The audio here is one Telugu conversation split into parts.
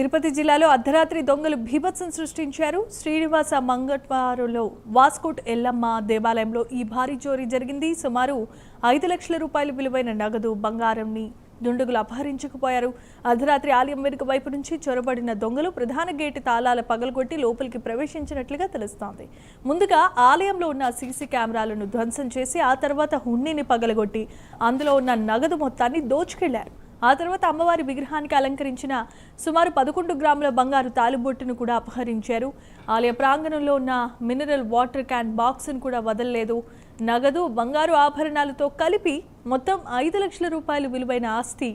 తిరుపతి జిల్లాలో అర్ధరాత్రి దొంగలు బీభత్సం సృష్టించారు. శ్రీనివాస మంగట్వారులో వాస్కోట్ ఎల్లమ్మ దేవాలయంలో ఈ భారీ చోరీ జరిగింది. సుమారు 5 లక్షల రూపాయల విలువైన నగదు, బంగారంని దుండగులు అపహరించుకుపోయారు. అర్ధరాత్రి ఆలయం వెనుక వైపు నుంచి చొరబడిన దొంగలు ప్రధాన గేటు తాళాల పగలగొట్టి లోపలికి ప్రవేశించినట్లుగా తెలుస్తోంది. ముందుగా ఆలయంలో ఉన్న సీసీ కెమెరాలను ధ్వంసం చేసి ఆ తర్వాత హుండీని పగలగొట్టి అందులో ఉన్న నగదు మొత్తాన్ని దోచుకెళ్లారు. ఆ తర్వాత అమ్మవారి విగ్రహానికి అలంకరించిన సుమారు 11 గ్రాముల బంగారు తాలిబొట్టును కూడా అపహరించారు. ఆలయ ప్రాంగణంలో ఉన్న మినరల్ వాటర్ క్యాన్ బాక్స్ను కూడా వదలలేదు. నగదు, బంగారు ఆభరణాలతో కలిపి మొత్తం 5 లక్షల రూపాయలు విలువైన ఆస్తి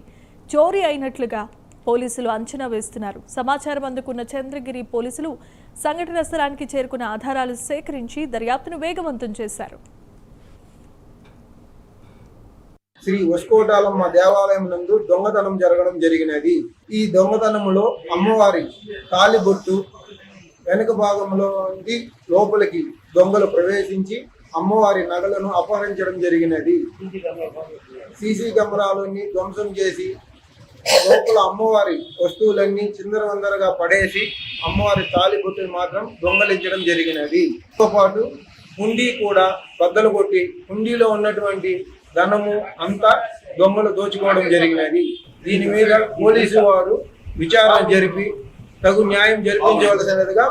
చోరీ అయినట్లుగా పోలీసులు అంచనా వేస్తున్నారు. సమాచారం అందుకున్న చంద్రగిరి పోలీసులు సంఘటన స్థలానికి చేరుకున్న ఆధారాలు సేకరించి దర్యాప్తును వేగవంతం చేశారు. శ్రీ వస్కోటాలమ్మ దేవాలయం నందు దొంగతనం జరగడం జరిగినది. ఈ దొంగతనంలో అమ్మవారి తాలిబొట్టు వెనుక భాగంలో నుండి లోపలికి దొంగలు ప్రవేశించి అమ్మవారి నగలను అపహరించడం జరిగినది. సీసీ కెమెరాలన్నీ ధ్వంసం చేసి లోపల అమ్మవారి వస్తువులన్నీ చిందరవందరగా పడేసి అమ్మవారి తాలిబొట్టుని మాత్రం దొంగలించడం జరిగినది. తో పాటు హుండీ కూడా బద్దలు కొట్టి హుండీలో ఉన్నటువంటి ధనము అంతా దొంగలు దోచుకోవడం జరిగినది. దీని మీద పోలీసు వారు విచారణ జరిపి తగు న్యాయం జరిపించవలసినదిగా